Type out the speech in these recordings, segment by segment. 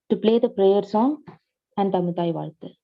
to play the prayer song and Tamutai Valtu.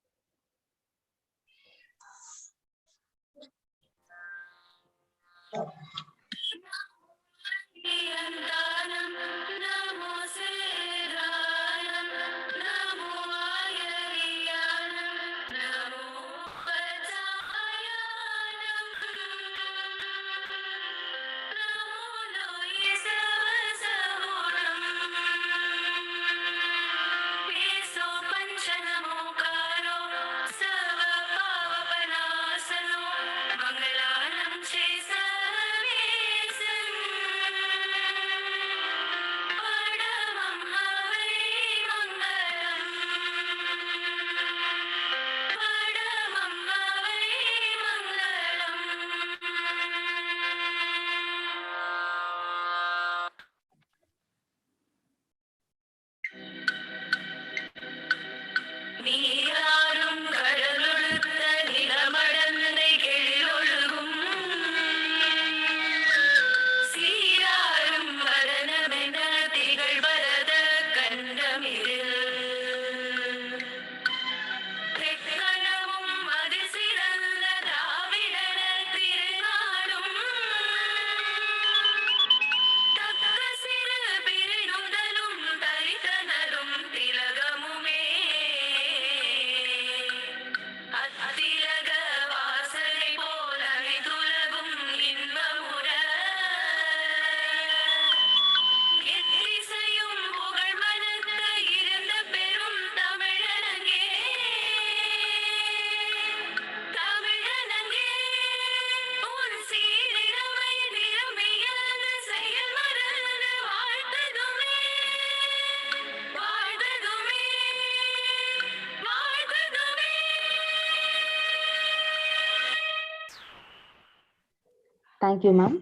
Thank you, ma'am.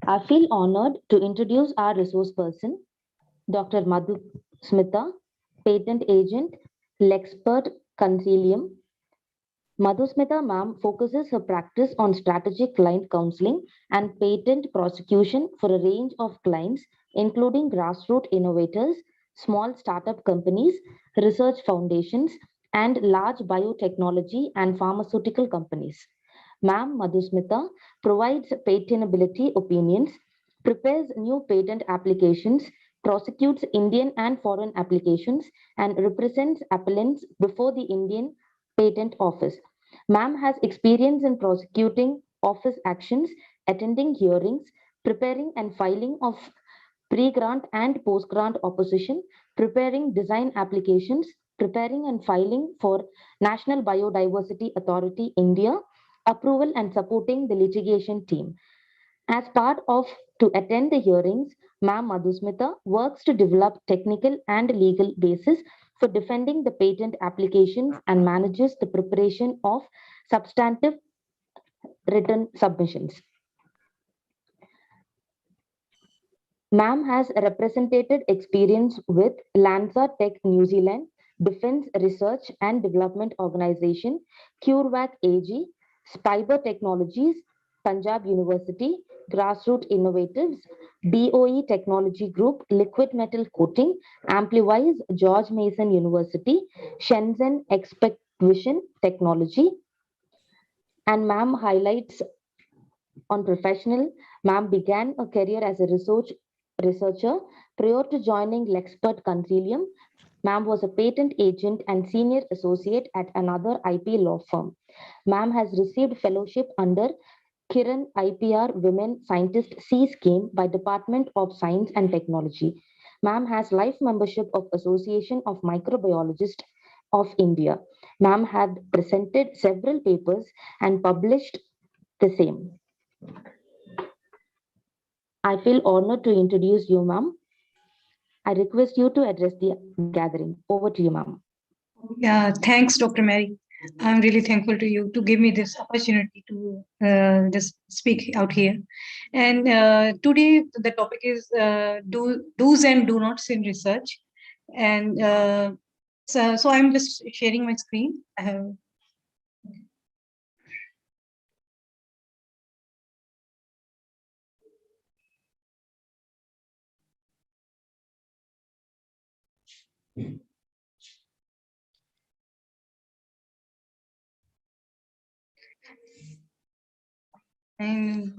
I feel honored to introduce our resource person, Dr. Madhu Smita, patent agent, Lexpert Consilium. Madhu Smita, ma'am, focuses her practice on strategic client counseling and patent prosecution for a range of clients, including grassroots innovators, small startup companies, research foundations, and large biotechnology and pharmaceutical companies. Ma'am Madhusmita provides patentability opinions, prepares new patent applications, prosecutes Indian and foreign applications, and represents appellants before the Indian Patent Office. Ma'am has experience in prosecuting office actions, attending hearings, preparing and filing of pre-grant and post-grant opposition, preparing design applications, preparing and filing for National Biodiversity Authority India approval and supporting the litigation team. As part of to attend the hearings, Ma'am Madhusmita works to develop technical and legal basis for defending the patent applications and manages the preparation of substantive written submissions. Ma'am has represented experience with Lanza Tech New Zealand, Defence Research and Development Organization, CureVac AG, Spiber Technologies, Punjab University, Grassroots Innovatives, BOE Technology Group, Liquid Metal Coating, Ampliwise, George Mason University, Shenzhen Expect Vision Technology. And ma'am highlights on professional, ma'am began a career as a researcher prior to joining Lexpert Consilium. Ma'am was a patent agent and senior associate at another IP law firm. Ma'am has received fellowship under Kiran IPR Women Scientist C scheme by Department of Science and Technology. Ma'am has life membership of Association of Microbiologists of India. Ma'am had presented several papers and published the same. I feel honored to introduce you, ma'am. I request you to address the gathering. Over to you, ma'am. Yeah, thanks, Dr. Mary. I'm really thankful to you to give me this opportunity to just speak out here. And today the topic is do's and do nots in research. And so I'm just sharing my screen. I have. And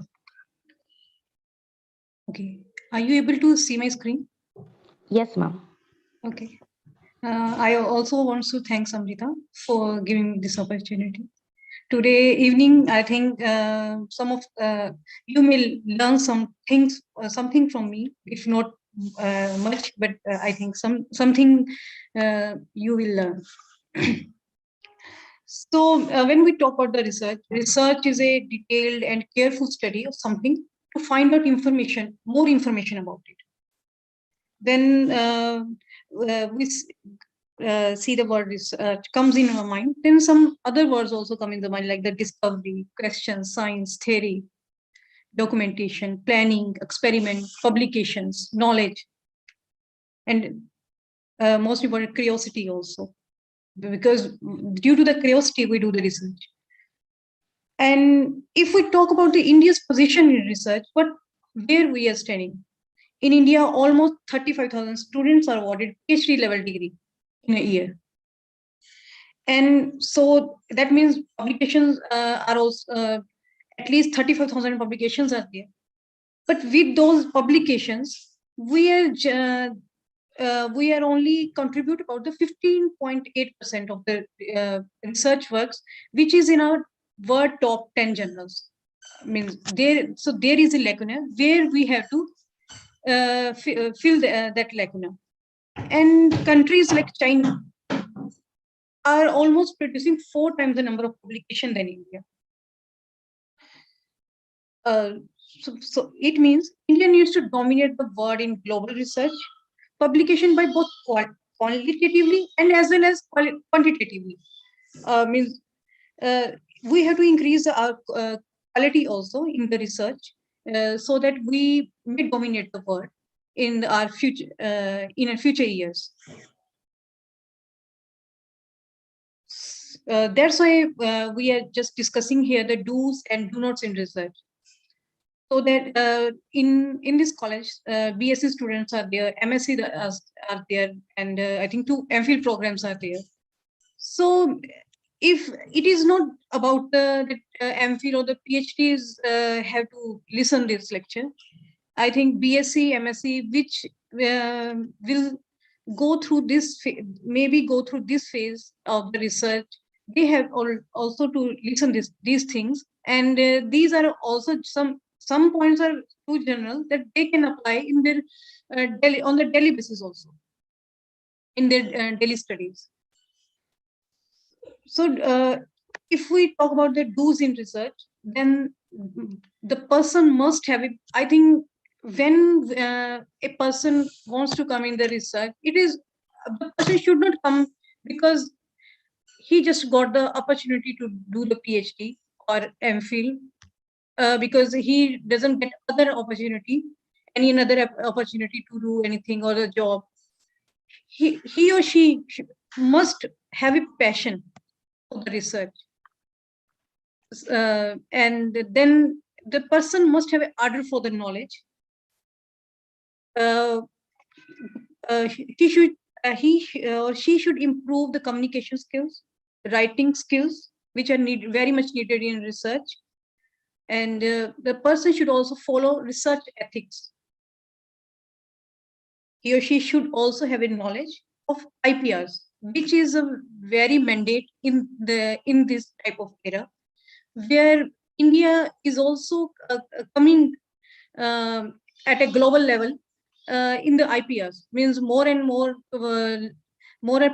okay, are you able to see my screen? Yes, ma'am. Okay. I also want to thank Samrita for giving me this opportunity. Today evening, I think some of you may learn some things, something from me, if not much, but I think something you will learn. So when we talk about the research is a detailed and careful study of something to find out more information about it. Then we see the word research comes in our mind. Then some other words also come in the mind, like the discovery, question, science, theory, documentation, planning, experiment, publications, knowledge, and most important, curiosity also. Because due to the curiosity, we do the research. And if we talk about the India's position in research, where we are standing. In India, almost 35,000 students are awarded PhD level degree in a year. And so that means publications are also, at least 35,000 publications are there. But with those publications, we are only contribute about the 15.8% of the research works, which is in our world top 10 journals. Means there is a lacuna where we have to fill that lacuna. And countries like China are almost producing 4 times the number of publication than India. So it means India needs to dominate the world in global research, publication by both qualitatively and as well as quantitatively. Means we have to increase our quality also in the research so that we may dominate the world in our future years. That's why we are just discussing here the do's and do nots in research. So that in this college, BSc students are there, MSc are there, and I think 2 MPhil programs are there. So if it is not about the MPhil or the PhDs have to listen this lecture, I think BSc, MSc, which will go through maybe go through this phase of the research, they have also to listen these things, and these are also some points are too general that they can apply in their on the daily basis also in their daily studies. So if we talk about the do's in research, then the person must have it. I think when a person wants to come in the research, the person should not come because he just got the opportunity to do the PhD or MPhil because he doesn't get any other opportunity to do anything or a job. He or she must have a passion for the research. And then the person must have an order for the knowledge. He or she should improve the communication skills, writing skills, which are very much needed in research. And the person should also follow research ethics. He or she should also have a knowledge of IPRs, which is a very mandate in this type of era, where India is also coming at a global level in the IPRs. Means more and more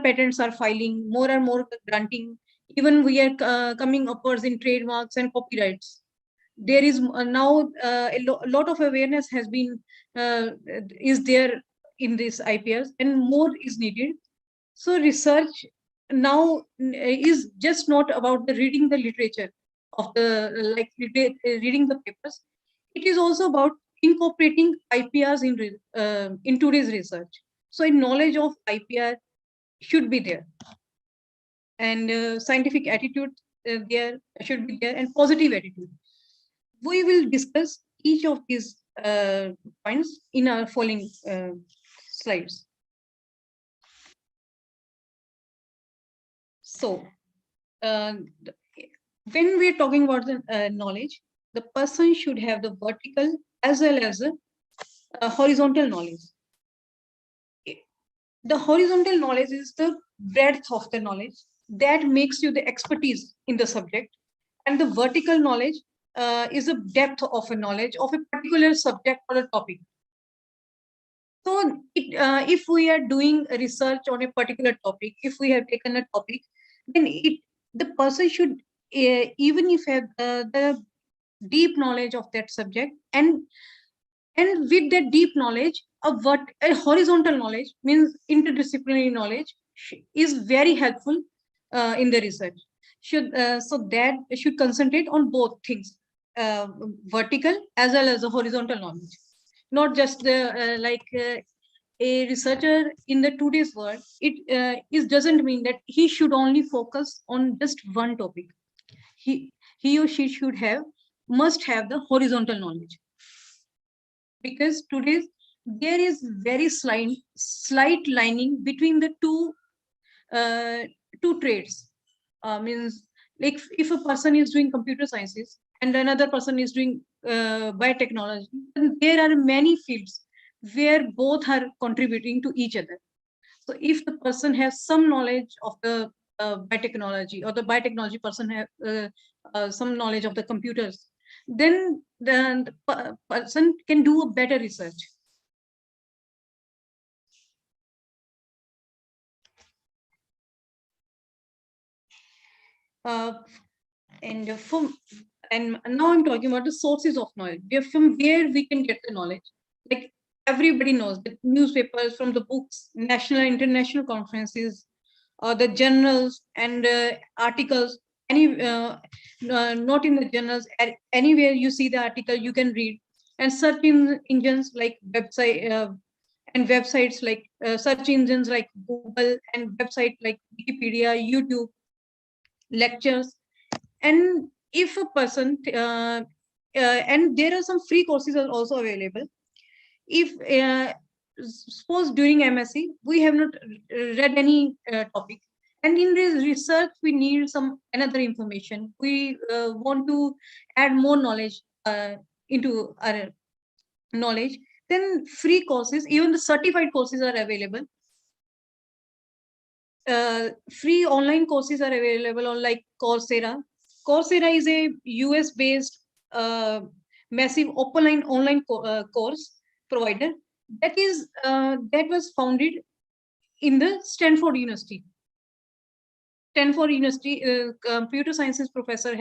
patents are filing, more and more granting. Even we are coming upwards in trademarks and copyrights. There is now a lot of awareness has been is there in this IPRs, and more is needed. So research now is just not about the reading the literature of the reading the papers. It is also about incorporating IPRs in today's research. So a knowledge of IPR should be there, and scientific attitude there should be there, and positive attitude. We will discuss each of these points in our following slides. So when we're talking about the knowledge, the person should have the vertical as well as a horizontal knowledge. The horizontal knowledge is the breadth of the knowledge that makes you the expertise in the subject, and the vertical knowledge is a depth of a knowledge of a particular subject or a topic. So if we are doing research on a particular topic, if we have taken a topic, then the person should even if have the deep knowledge of that subject, and with that deep knowledge, a horizontal knowledge means interdisciplinary knowledge is very helpful in the research. So that should concentrate on both things, vertical as well as the horizontal knowledge, not just the a researcher in the today's world. It doesn't mean that he should only focus on just one topic. He or she must have the horizontal knowledge, because today there is very slight lining between the two traits. Means, like, if a person is doing computer sciences and another person is doing biotechnology, then there are many fields where both are contributing to each other. So if the person has some knowledge of the biotechnology, or the biotechnology person have some knowledge of the computers, then the person can do a better research. Uh, and now I'm talking about the sources of knowledge, from where we can get the knowledge. Like, everybody knows the newspapers, from the books, national and international conferences, or the journals and articles. Not in the journals, anywhere you see the article you can read. And search engines like websites like search engines like Google, and website like Wikipedia, YouTube, lectures. And if a person and there are some free courses are also available. If suppose during MSc we have not read any topic, and in this research we need some another information, we want to add more knowledge into our knowledge, then free courses, even the certified courses are available. Free online courses are available on, like, Coursera. Coursera is a US based massive online course provider that was founded in the Stanford University. Stanford University computer sciences professor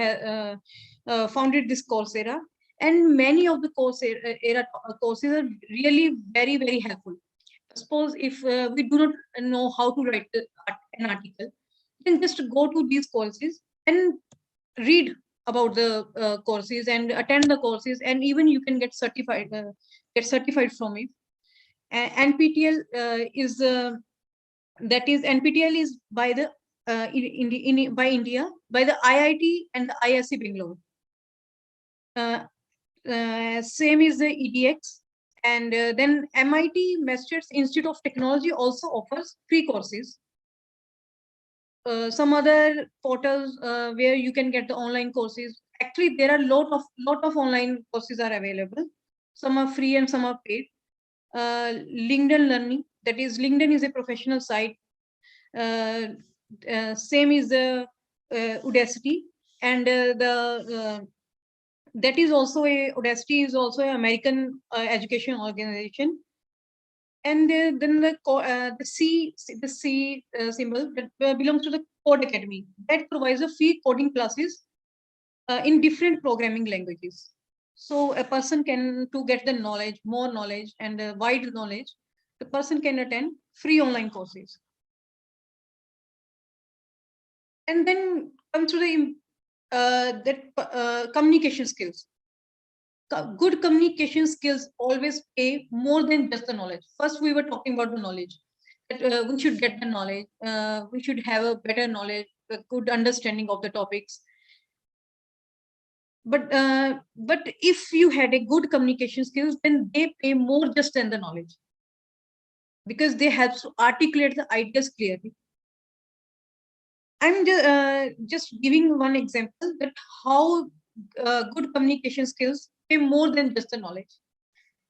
founded this Coursera, and many of the courses are really very, very helpful. Suppose if we do not know how to write an article, then just go to these courses and read about the courses and attend the courses, and even you can get certified from it. NPTEL NPTEL is by the by India, by the IIT and the ISC Bangalore. Same is the EDX. And then MIT, Massachusetts Institute of Technology, also offers free courses. Some other portals where you can get the online courses. Actually, there are lot of online courses are available. Some are free and some are paid. LinkedIn Learning, that is, LinkedIn is a professional site. Same is the Udacity, and that is also Udacity is also an American education organization. And then the C symbol that belongs to the Code Academy, that provides a free coding classes in different programming languages. So a person can, to get the knowledge, more knowledge and wide knowledge, the person can attend free online courses. And then come to the communication skills. Good communication skills always pay more than just the knowledge. First, we were talking about the knowledge. That we should get the knowledge. We should have a better knowledge, a good understanding of the topics. But if you had a good communication skills, then they pay more just than the knowledge, because they help to articulate the ideas clearly. I'm just giving one example that how good communication skills pay more than just the knowledge.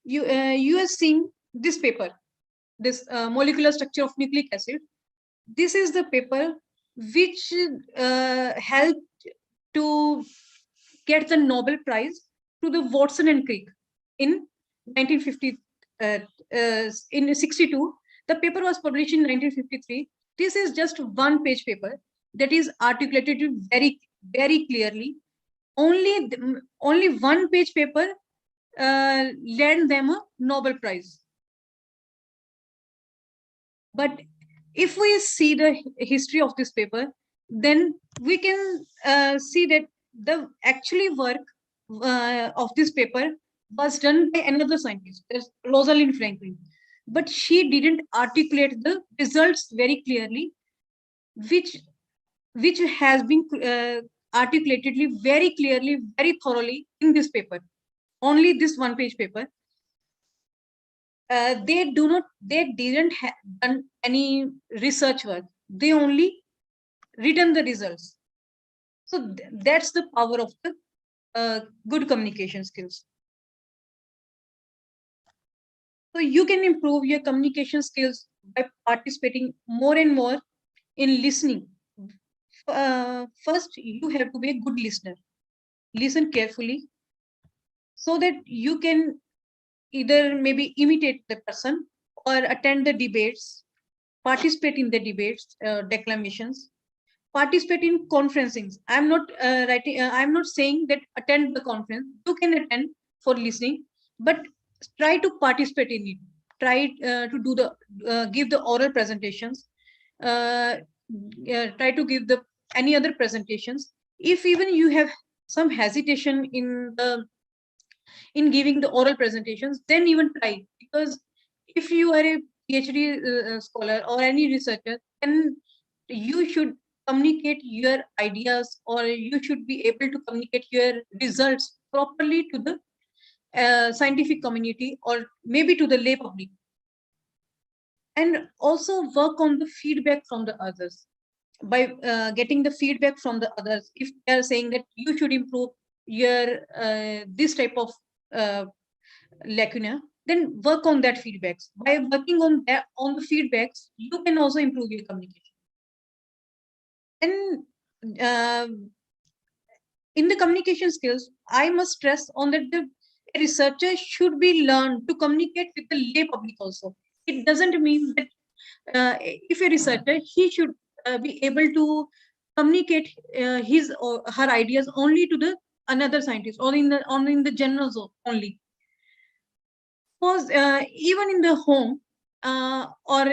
You are seeing this paper, this molecular structure of nucleic acid. This is the paper which helped to get the Nobel Prize to the Watson and Crick in 1950. In 62, the paper was published in 1953. This is just one page paper that is articulated very, very clearly. Only one page paper lent them a Nobel Prize. But if we see the history of this paper, then we can see that the actually work of this paper was done by another scientist, Rosalind Franklin. But she didn't articulate the results very clearly, which has been articulatedly very clearly, very thoroughly in this paper. Only this one page paper. They didn't have done any research work. They only written the results. So that's the power of the good communication skills. So you can improve your communication skills by participating more and more in listening. First, you have to be a good listener. Listen carefully so that you can either maybe imitate the person or attend the debates, participate in the debates, declamations, participate in conferencing. I'm not I'm not saying that attend the conference. You can attend for listening, but try to participate in it. Try to do the give the oral presentations. Try to give the any other presentations. If even you have some hesitation in giving the oral presentations, then even try, because if you are a PhD scholar or any researcher, then you should communicate your ideas, or you should be able to communicate your results properly to the scientific community or maybe to the lay public. And also work on the feedback from the others. By getting the feedback from the others, if they are saying that you should improve your this type of lacuna, then work on that feedbacks. By working on that, on the feedbacks, you can also improve your communication. And in the communication skills, I must stress on that the researcher should be learned to communicate with the lay public also. It doesn't mean that if a researcher, he should be able to communicate his or her ideas only to the another scientist, or in the general zone only. Because even in the home or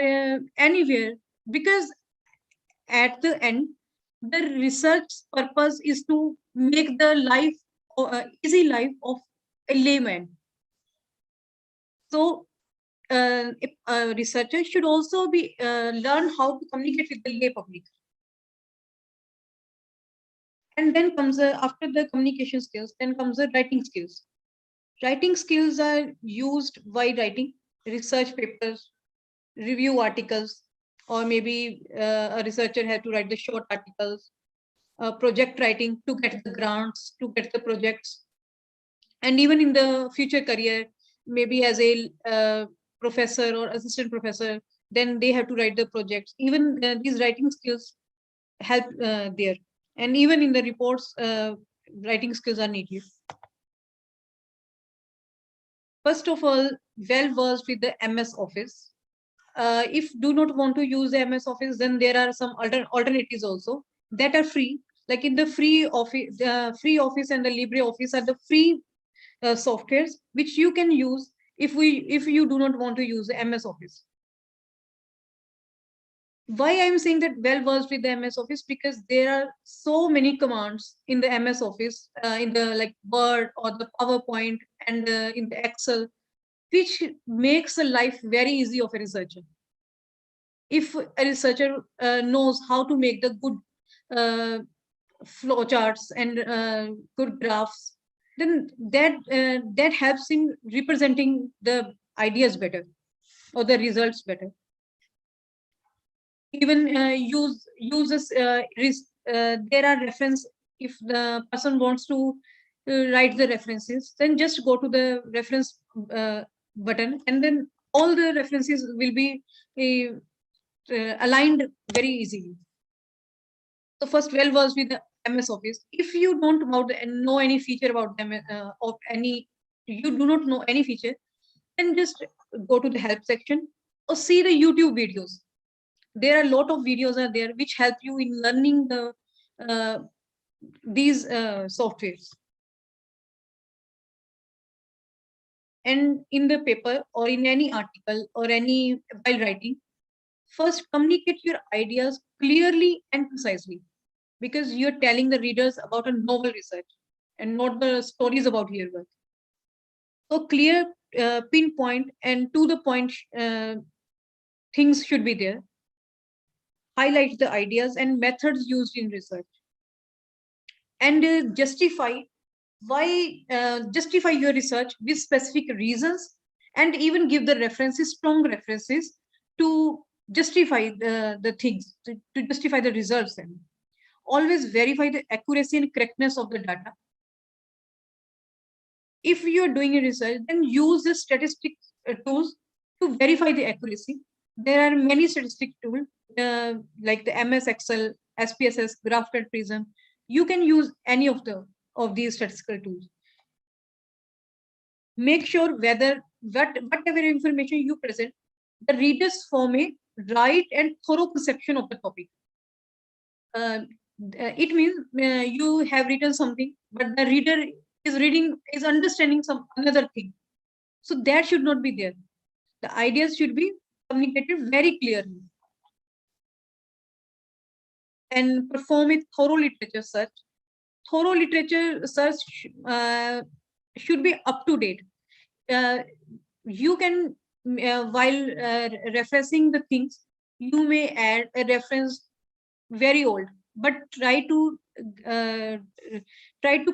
anywhere, because at the end, the research purpose is to make the life easy life of a layman. So a researcher should also be learn how to communicate with the lay public. And then comes after the communication skills, then comes the writing skills. Writing skills are used while writing research papers, review articles, or maybe a researcher had to write the short articles, project writing to get the grants, to get the projects. And even in the future career, maybe as a professor or assistant professor, then they have to write the projects. Even these writing skills help there. And even in the reports, writing skills are needed. First of all, well versed with the MS Office. If do not want to use the MS Office, then there are some alternatives also that are free. Like in the free office and the LibreOffice are the free softwares which you can use if you do not want to use the MS Office. Why I'm saying that well versed with the MS Office? Because there are so many commands in the MS Office, in the like Word or the PowerPoint and in the Excel, which makes the life very easy of a researcher. If a researcher knows how to make the good flow charts and good graphs, then that helps in representing the ideas better or the results better. Even uses there are reference if the person wants to write the references, then just go to the reference button, and then all the references will be aligned very easily. So first 12 was with the MS Office. If you don't know any feature about them, you do not know any feature, then just go to the help section or see the YouTube videos. There are a lot of videos are there which help you in learning these softwares. And in the paper or in any article or any while writing, first communicate your ideas clearly and precisely, because you're telling the readers about a novel research and not the stories about your work. So clear, pinpoint, and to the point things should be there. Highlight the ideas and methods used in research, and justify your research with specific reasons, and even give the references, strong references, to justify the things, to justify the results. And always verify the accuracy and correctness of the data. If you are doing a research, then use the statistics tools to verify the accuracy. There are many statistic tools like the MS Excel, SPSS, Graph-Cut Prism. You can use any of these statistical tools. Make sure whatever information you present, the readers form a right and thorough perception of the topic. It means you have written something, but the reader is understanding some another thing. So that should not be there. The ideas should be communicated very clearly. And perform a thorough literature search. Thorough literature search should be up to date. You can, while referencing the things, you may add a reference very old, but try to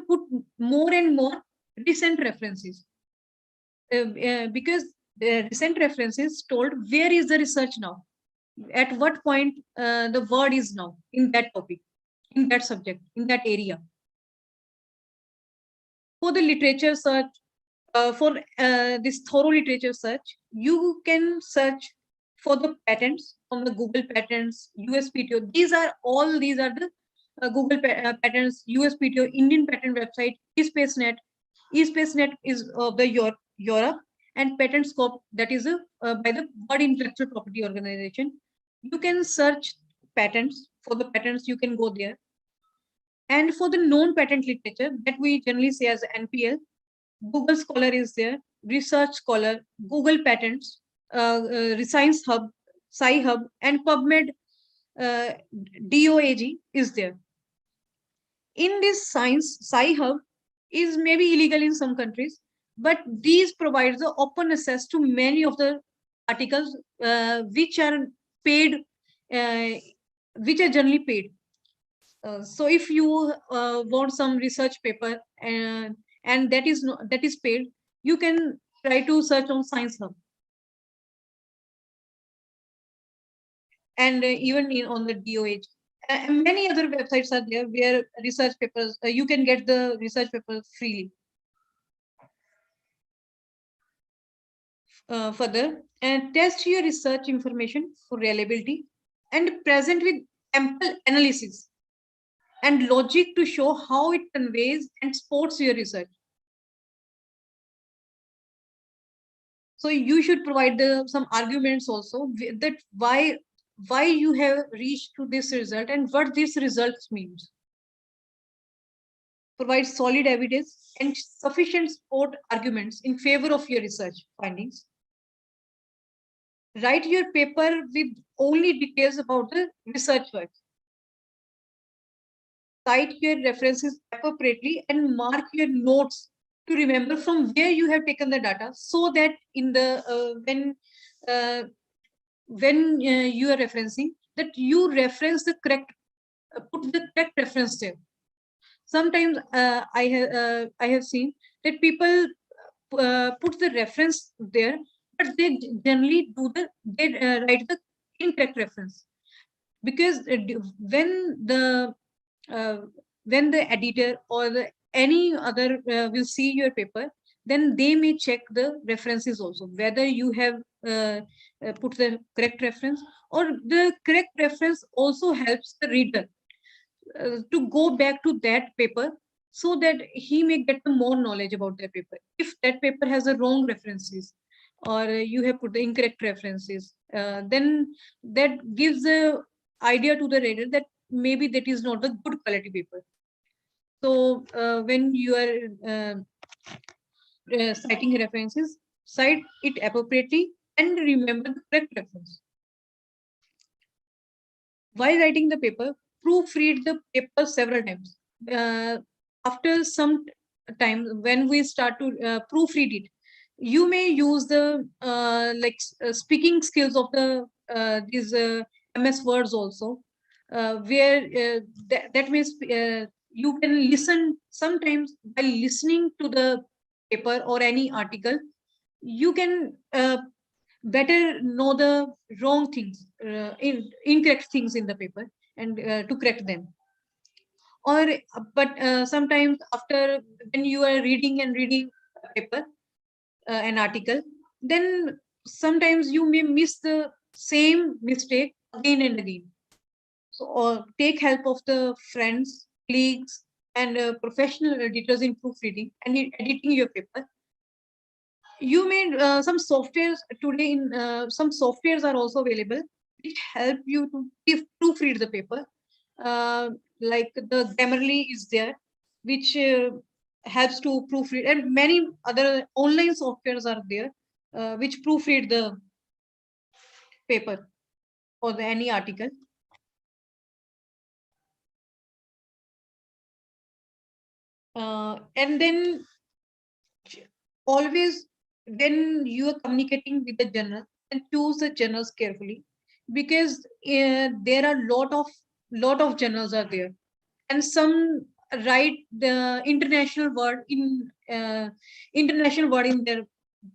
put more and more recent references, because the recent references told where is the research now, at what point the word is now in that topic, in that subject, in that area. For the literature search, for this thorough literature search, you can search for the patents on the Google patents, USPTO. These are the Google patents, USPTO, Indian patent website, eSpaceNet. eSpaceNet is of the Europe, and PatentScope, that is by the World Intellectual Property Organization. You can search patents. For the patents, you can go there. And for the known patent literature that we generally say as NPL, Google Scholar is there, Research Scholar, Google Patents, Science Hub, Sci-Hub, and PubMed DOAG is there. In this Sci-Hub is maybe illegal in some countries, but these provides the open access to many of the articles which are paid, which are generally paid. So if you want some research paper and that is paid, you can try to search on Science Hub, and even on the DOH. Many other websites are there where research papers, you can get the research papers freely. Further, and test your research information for reliability, and present with ample analysis and logic to show how it conveys and supports your research. So you should provide some arguments also, that why you have reached to this result and what this result means. Provide solid evidence and sufficient support arguments in favor of your research findings. Write your paper with only details about the research work. Cite your references appropriately and mark your notes to remember from where you have taken the data, so that in the when you are referencing, that you reference the correct, put the correct reference there. Sometimes I have seen that people put the reference there, but they generally write the incorrect reference, because when the editor or the any other will see your paper, then they may check the references also, whether you have put the correct reference, or the correct reference also helps the reader to go back to that paper, so that he may get more knowledge about that paper. If that paper has the wrong references, or you have put the incorrect references, then that gives the idea to the reader that maybe that is not a good quality paper. So when you are citing references, cite it appropriately and remember the correct reference. While writing the paper, proofread the paper several times. After some time, when we start to proofread it, you may use the speaking skills of the these MS words also, where that means you can listen. Sometimes by listening to the paper or any article, you can better know the wrong things, incorrect things in the paper, and to correct them. Or but sometimes after, when you are reading and reading a paper, an article, then sometimes you may miss the same mistake again and again. So, or take help of the friends, colleagues, and professional editors in proofreading and in editing your paper. You may some softwares today in some softwares are also available which help you to proofread the paper, like the Grammarly is there, which helps to proofread, and many other online softwares are there which proofread the paper or any article. And then always, when you are communicating with the journal, and choose the journals carefully, because there are lot of journals are there, and some write the international word in their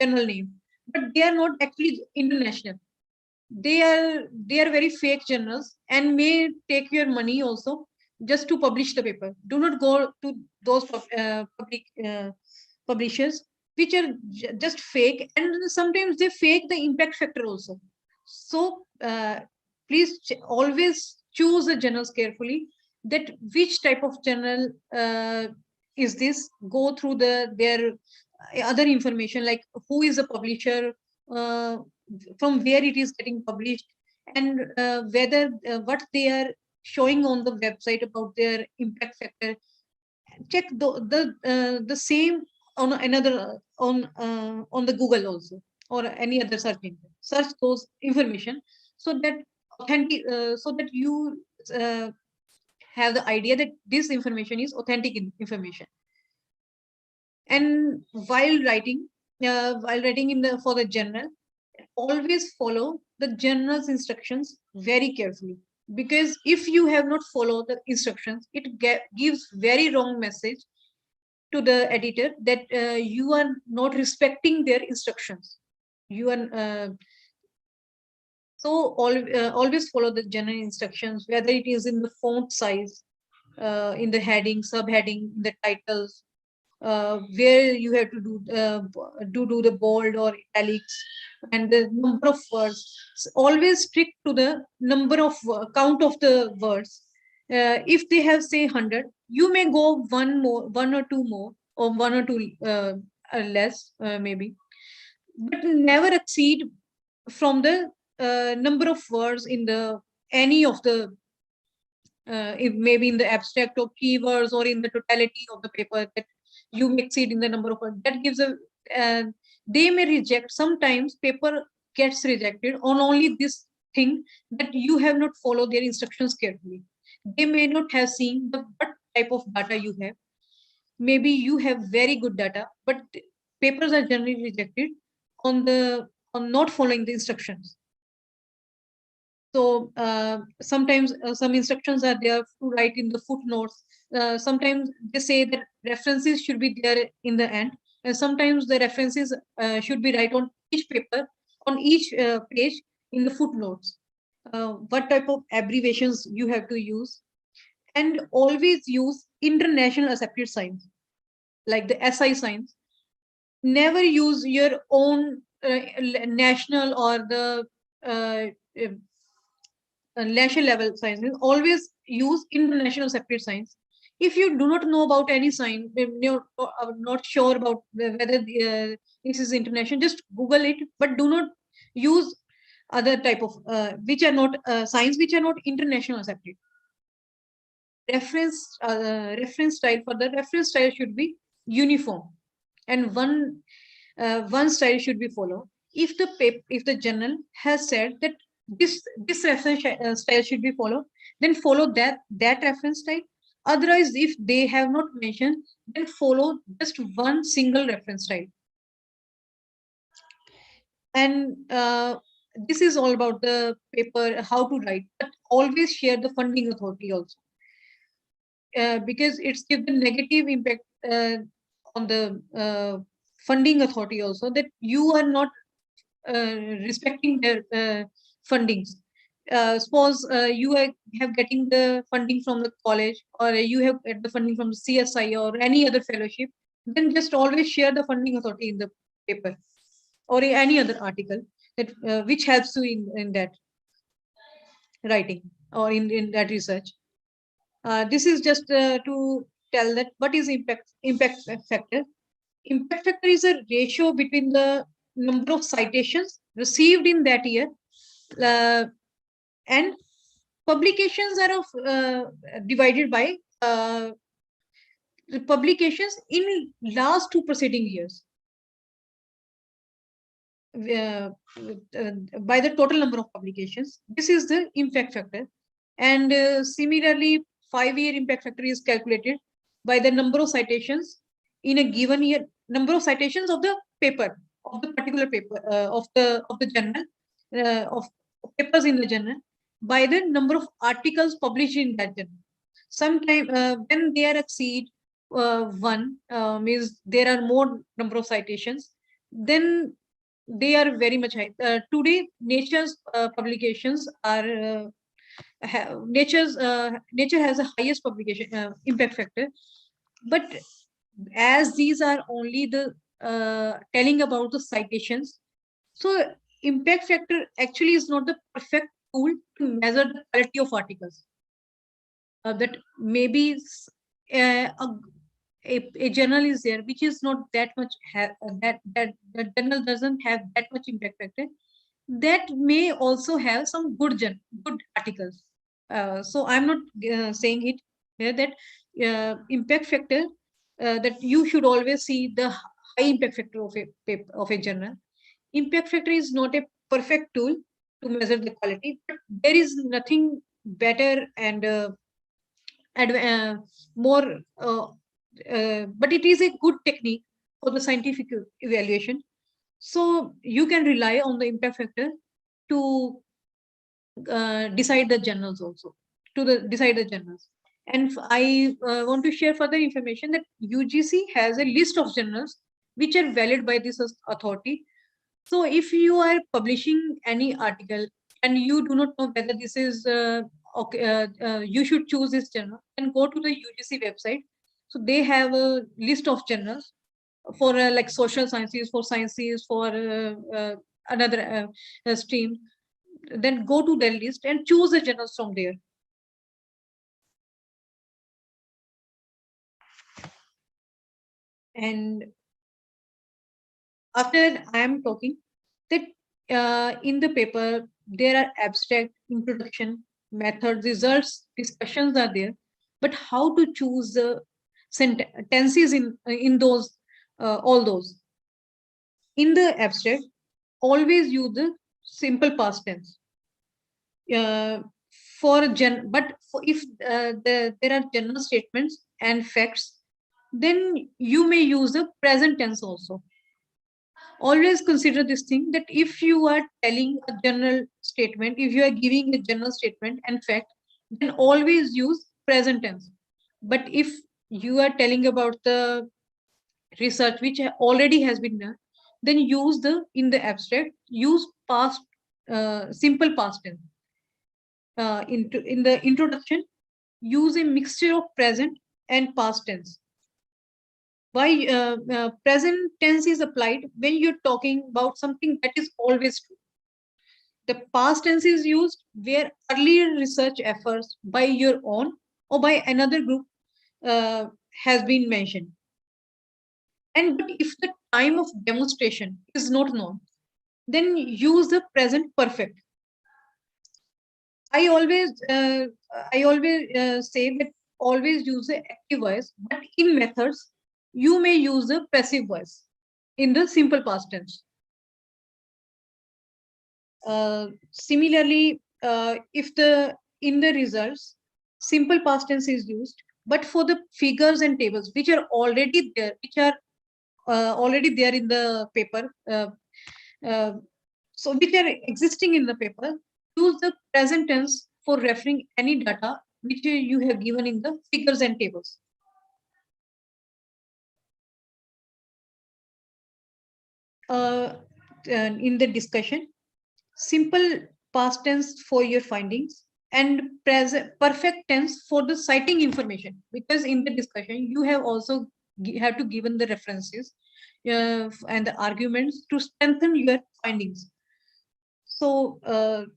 journal name, but they are not actually international. They are very fake journals and may take your money also just to publish the paper. Do not go to those public publishers which are just fake, and sometimes they fake the impact factor also. So please always choose the journals carefully, that which type of journal is this. Go through their other information, like who is the publisher, uh, from where it is getting published, and whether what they are showing on the website about their impact factor. Check the same on another on the Google also, or any other search engine. Search those information, so that so that you uh, have the idea that this information is authentic information. And while writing in the for the journal, always follow the journal's instructions very carefully, because if you have not followed the instructions, it gives very wrong message to the editor, that you are not respecting their instructions. You are always follow the general instructions, whether it is in the font size, in the heading, subheading, the titles, where you have to do the bold or italics, and the number of words. Always stick to the number of count of the words. If they have say 100, you may go one or two more, or one or two less, maybe, but never exceed from the number of words in the any of the if maybe in the abstract or keywords, or in the totality of the paper, that you may exceed in the number of words. That gives a uh, they may reject. Sometimes paper gets rejected on only this thing, that you have not followed their instructions carefully. They may not have seen the what type of data you have. Maybe you have very good data, but papers are generally rejected on not following the instructions. So sometimes some instructions are there to write in the footnotes. Sometimes they say that references should be there in the end, and sometimes the references should be right on each paper, on each page in the footnotes. What type of abbreviations you have to use, and always use international accepted signs. like the SI signs. Never use your own national or the national level signs. Always use international separate signs. If you do not know about any sign, you're not sure about whether this is international, just Google it, but do not use other type of which are not signs which are not international separate. Reference style, for the reference style should be uniform, and one style should be followed. If the journal has said that this reference style should be followed, then follow that reference style. Otherwise, if they have not mentioned, then follow just one single reference style. And this is all about the paper, how to write, but always share the funding authority also, because it's give the negative impact on the funding authority also, that you are not respecting their fundings. Suppose you have getting the funding from the college, or you have get the funding from the CSI or any other fellowship, then just always share the funding authority in the paper or in any other article that which helps you in that writing or in that research. This is just to tell that what is impact factor. Impact factor is a ratio between the number of citations received in that year and publications are of divided by the publications in last two preceding years, by the total number of publications. This is the impact factor. And similarly, 5-year impact factor is calculated by the number of citations in a given year, number of citations of the paper, of the particular paper, of the journal, of papers in the journal, by the number of articles published in that journal. Sometimes when they are exceed one, means there are more number of citations, then they are very much high. Today, Nature's publications are Nature has the highest publication impact factor, but as these are only the telling about the citations, so impact factor actually is not the perfect tool to measure the quality of articles. That maybe a journal is there which is not that much that journal doesn't have that much impact factor, that may also have some good articles. So I'm not saying it here that impact factor, that you should always see the high impact factor of a journal. Impact factor is not a perfect tool to measure the quality, but there is nothing better and more but it is a good technique for the scientific evaluation. So you can rely on the impact factor to decide the journals also, decide the journals. And I want to share further information that UGC has a list of journals which are valid by this authority. So if you are publishing any article and you do not know whether this is okay, you should choose this journal, then go to the UGC website. So they have a list of journals for like social sciences, for sciences, for another stream. Then go to their list and choose the journals from there. And after that, I am talking that in the paper there are abstract, introduction, methods, results, discussions are there, but how to choose the tenses in those all those. In the abstract, always use the simple past tense. But if there are general statements and facts, then you may use the present tense also. Always consider this thing, that if you are telling a general statement, if you are giving a general statement and fact, then always use present tense. But if you are telling about the research which already has been done, then use in the abstract, use past, simple past tense. In the introduction, use a mixture of present and past tense. Why present tense is applied when you're talking about something that is always true. The past tense is used where earlier research efforts by your own or by another group has been mentioned. And but if the time of demonstration is not known, then use the present perfect. I always say that always use the active voice, but in methods you may use the passive voice in the simple past tense. Similarly, if the in the results simple past tense is used, but for the figures and tables which are already there, which are already there in the paper, uh, so which are existing in the paper, use the present tense for referring any data which you have given in the figures and tables. In the discussion, simple past tense for your findings and present perfect tense for the citing information, because in the discussion you have also have to given the references and the arguments to strengthen your findings. So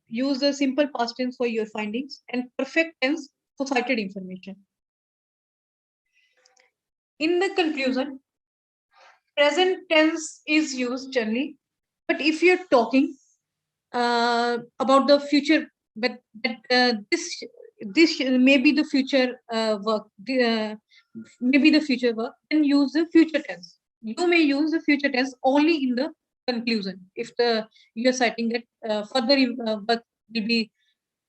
use the simple past tense for your findings and perfect tense for cited information. In the conclusion, present tense is used generally, but if you're talking about the future, but this may be the future work, maybe the future work, then use the future tense. You may use the future tense only in the conclusion if the you're citing that further work will be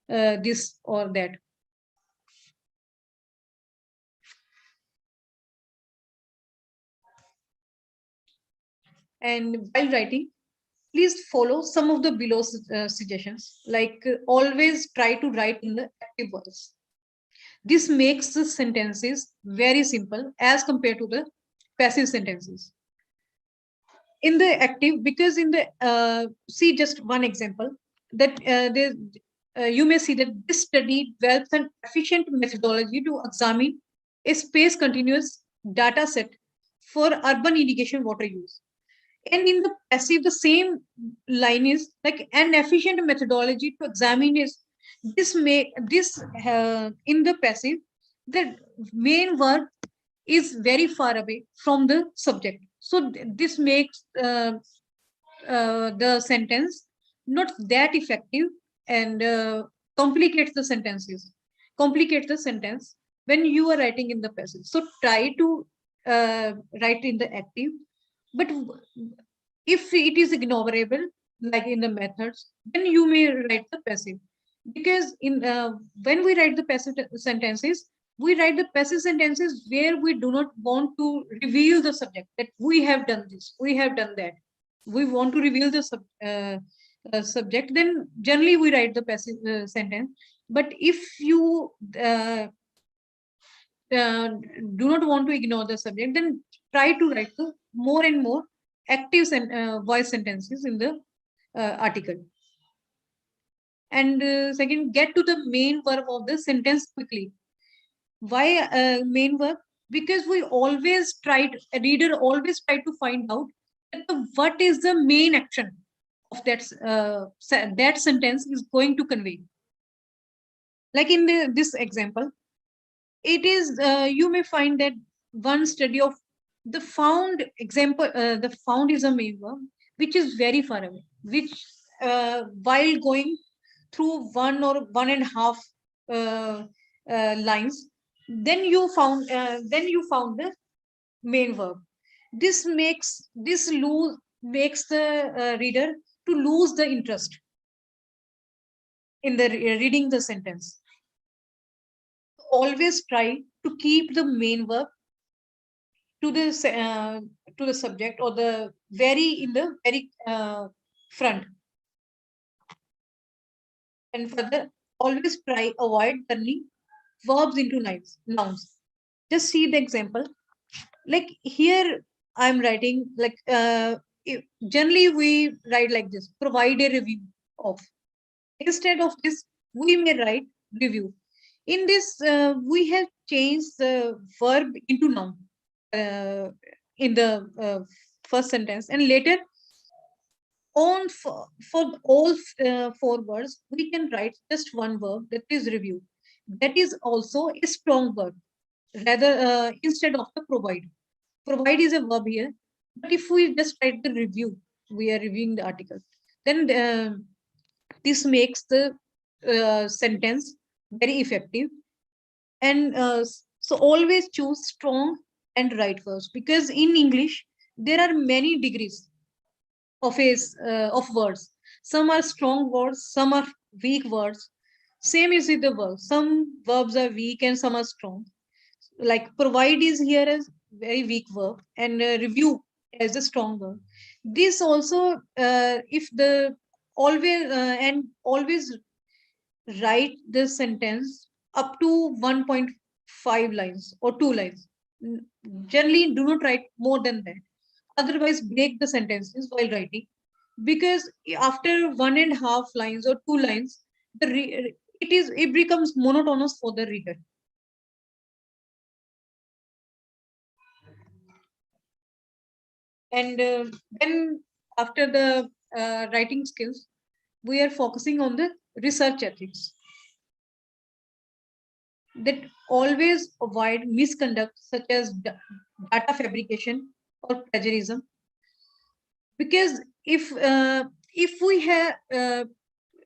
this or that. And while writing, please follow some of the below suggestions, like always try to write in the active voice. This makes the sentences very simple as compared to the passive sentences. In the active, because in the see just one example that you may see that this study develops an efficient methodology to examine a space continuous data set for urban irrigation water use. And in the passive, the same line is like an efficient methodology to examine is this may this in the passive, the main verb is very far away from the subject. So this makes the sentence not that effective and complicates the sentences, complicates the sentence when you are writing in the passive. So try to write in the active, but if it is ignorable, like in the methods, then you may write the passive. Because in when we write the passive sentences, we write the passive sentences where we do not want to reveal the subject that we have done this, we have done that. We want to reveal the subject, then generally we write the passive sentence. But if you do not want to ignore the subject, then try to write the more and more active voice sentences in the article. And second, get to the main verb of the sentence quickly. Why main verb? Because we always tried, a reader always try to find out that what is the main action of that sentence is going to convey. Like in this example, it is you may find that one study of the found example, the found is a main verb which is very far away, which while going through one or one and a half lines, then you found the main verb. This makes the reader to lose the interest in the reading the sentence. Always try to keep the main verb to the subject or the in the very front. And further, always try avoid turning verbs into nouns. Just see the example. Like here, I'm writing like generally we write like this: provide a review of. Instead of this, we may write review. In this, we have changed the verb into noun. in the first sentence, and later on for all four words we can write just one verb, that is review. That is also a strong verb, rather instead of the provide. Provide is a verb here, but if we just write the review, we are reviewing the article, then this makes the sentence very effective. And so always choose strong and right verbs, because in English there are many degrees of words. Some are strong words, some are weak words. Same is with the verbs. Some verbs are weak and some are strong. Like provide is here as very weak verb, and review as a strong verb. This also, if the always and always write the sentence up to 1.5 lines or 2 lines. Generally, do not write more than that. Otherwise, break the sentences while writing, because after 1.5 lines or 2 lines, it becomes monotonous for the reader. And then after the writing skills, we are focusing on the research ethics, that always avoid misconduct such as data fabrication or plagiarism. Because if we have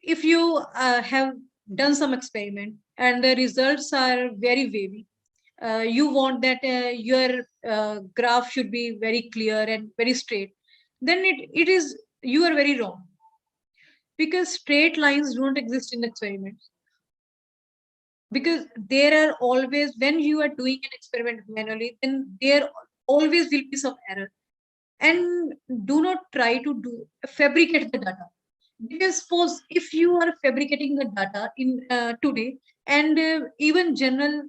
if you have done some experiment and the results are very wavy, you want that your graph should be very clear and very straight, then it is, you are very wrong, because straight lines don't exist in experiments. Because there are always, when you are doing an experiment manually, then there always will be some error. And do not try to fabricate the data, because suppose if you are fabricating the data in today, and even journal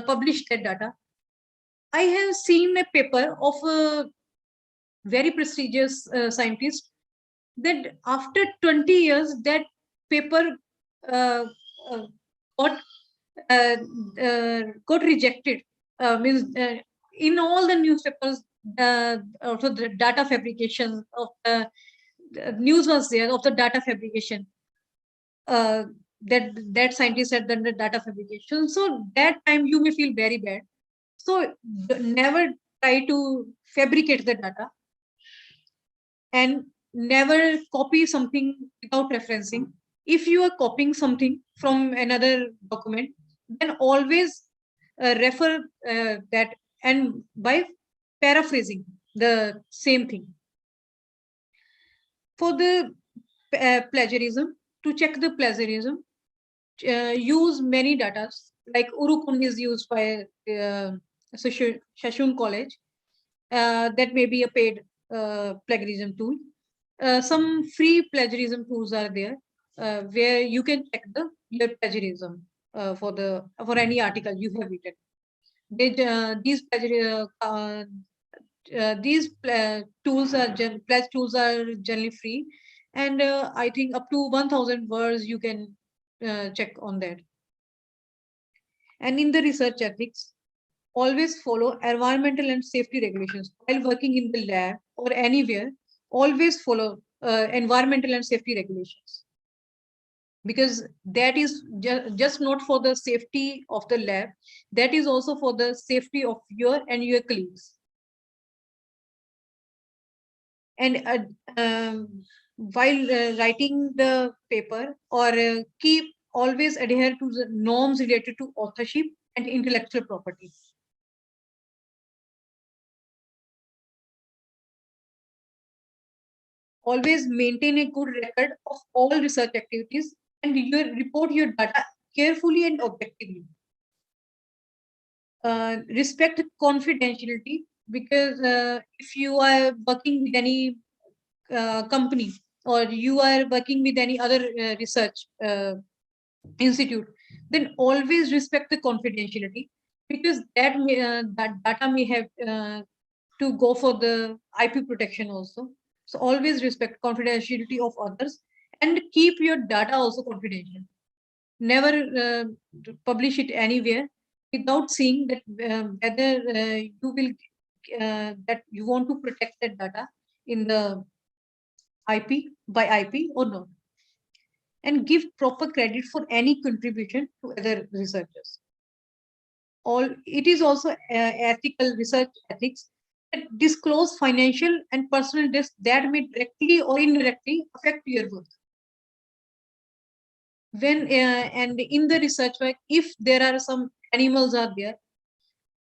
publish that data. I have seen a paper of a very prestigious scientist, that after 20 years that paper uh, uh, got uh, got rejected. Means in all the newspapers, also the data fabrication of the news was there of the data fabrication. Uh, that scientist had done the data fabrication. So that time you may feel very bad. So never try to fabricate the data, and never copy something without referencing. If you are copying something from another document, then always refer that, and by paraphrasing the same thing. For the plagiarism, to check the plagiarism, use many data, like Urukun is used by Shashun College. That may be a paid plagiarism tool. Some free plagiarism tools are there, where you can check your plagiarism for any article you have written. These pledge tools are generally free, and I think up to 1,000 words you can check on that. And in the research ethics, always follow environmental and safety regulations while working in the lab or anywhere. Always follow environmental and safety regulations, because that is just not for the safety of the lab, that is also for the safety of your colleagues. And while writing the paper, or keep always adhere to the norms related to authorship and intellectual property. Always maintain a good record of all research activities, and report your data carefully and objectively. Respect confidentiality, because if you are working with any company, or you are working with any other research institute, then always respect the confidentiality, because that data may have to go for the IP protection also. So always respect confidentiality of others, and keep your data also confidential. Never publish it anywhere without seeing that whether you will that you want to protect that data in the IP by IP or not, and give proper credit for any contribution to other researchers. All it is also ethical research ethics that disclose financial and personal risks that may directly or indirectly affect your work. When and in the research work, if there are some animals are there,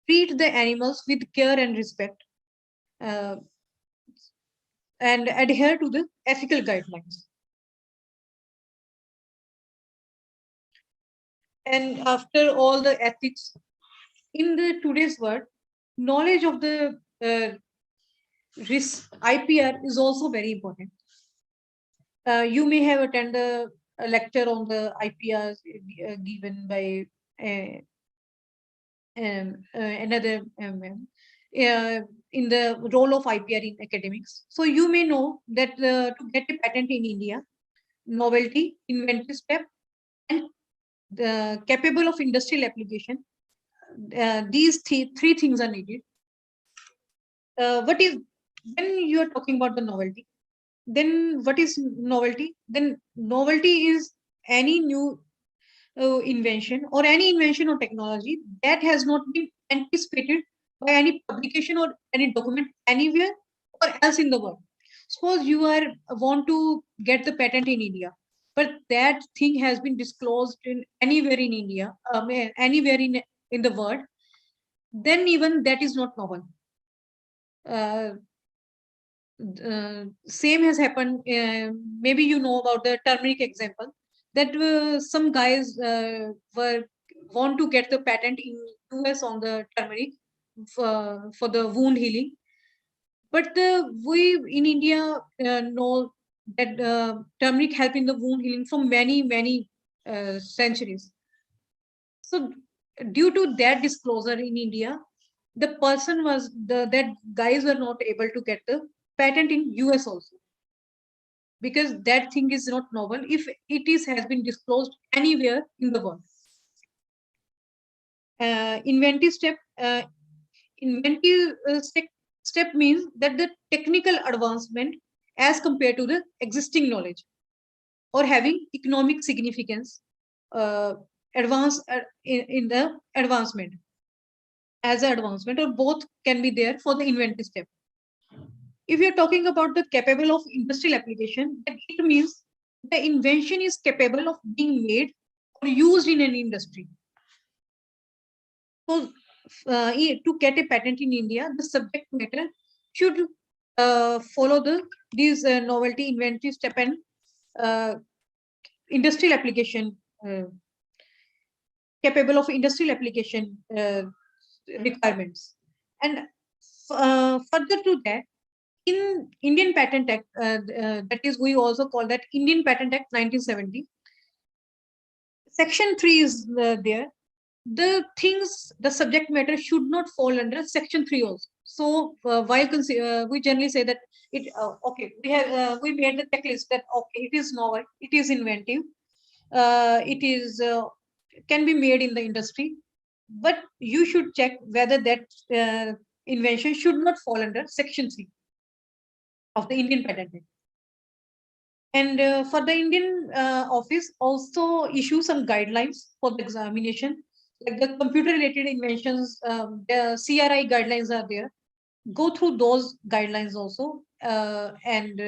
treat the animals with care and respect, uh, and adhere to the ethical guidelines. And after all the ethics in the today's world, knowledge of the risk IPR is also very important. You may have attended a lecture on the IPRs given by another in the role of IPR in academics. So you may know that to get a patent in India, novelty, inventive step, and capable of industrial application. These three things are needed. What is when you are talking about the novelty? Then what is novelty? Then novelty is any new invention or any invention or technology that has not been anticipated by any publication or any document anywhere or else in the world. Suppose you are want to get the patent in India, but that thing has been disclosed in anywhere in India, anywhere in the world, then even that is not novel. Same has happened. Maybe you know about the turmeric example that some guys were want to get the patent in US on the turmeric for the wound healing, but we in India know that turmeric help in the wound healing for many centuries. So due to that disclosure in India, the person was that guys were not able to get the patent in US also, because that thing is not novel if it is has been disclosed anywhere in the world. Inventive step. Inventive step means that the technical advancement as compared to the existing knowledge or having economic significance, advance in the advancement as an advancement, or both can be there for the inventive step. If you're talking about the capable of industrial application, then it means the invention is capable of being made or used in an industry. So to get a patent in India, the subject matter should follow these novelty, inventive step, and industrial application, capable of industrial application requirements. And further to that, in Indian Patent Act, that is, we also call that Indian Patent Act 1970. Section 3 is there. The subject matter should not fall under Section 3 also. So while we generally say that it okay, we made the checklist that okay, it is novel, it is inventive, it is can be made in the industry, but you should check whether that invention should not fall under Section 3 of the Indian Patent Act. And for the Indian office, also issue some guidelines for the examination, like the computer-related inventions. The CRI guidelines are there. Go through those guidelines also, and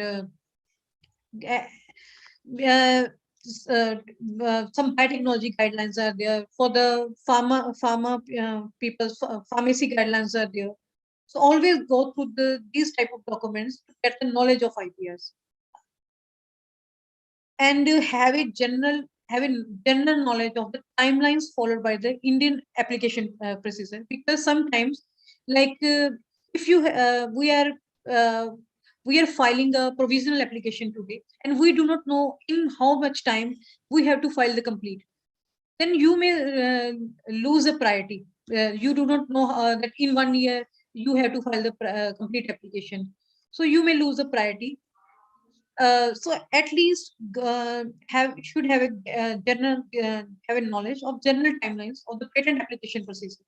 some biotechnology guidelines are there. For the pharma people, pharmacy guidelines are there. So always go through these type of documents to get the knowledge of IPRs. And have a general knowledge of the timelines followed by the Indian application procedure, because sometimes, like if you we are filing a provisional application today and we do not know in how much time we have to file the complete, then you may lose a priority. You do not know that in 1 year you have to file the complete application, so you may lose the priority. So at least should have a general have a knowledge of general timelines of the patent application procedure.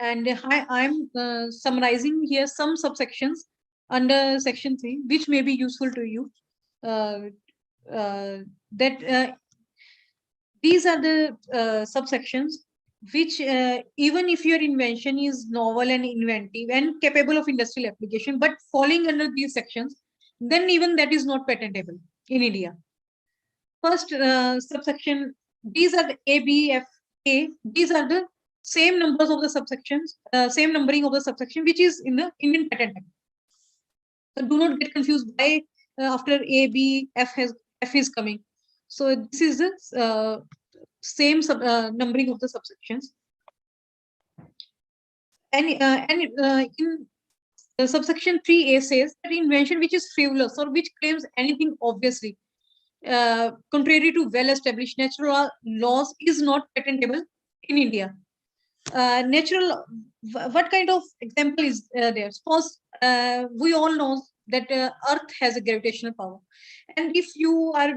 And I'm summarizing here some subsections under section 3, which may be useful to you. That these are the subsections which, even if your invention is novel and inventive and capable of industrial application, but falling under these sections, then even that is not patentable in India. First subsection, these are the A, B, F, A. These are the same numbers of the subsections, same numbering of the subsection, which is in the Indian Patent Act. So do not get confused why after A, B, F is coming. So this is the same numbering of the subsections. And in subsection 3A says that invention which is frivolous or which claims anything obviously contrary to well-established natural laws is not patentable in India. Natural, what kind of example is there? Suppose we all know that Earth has a gravitational power, and if you are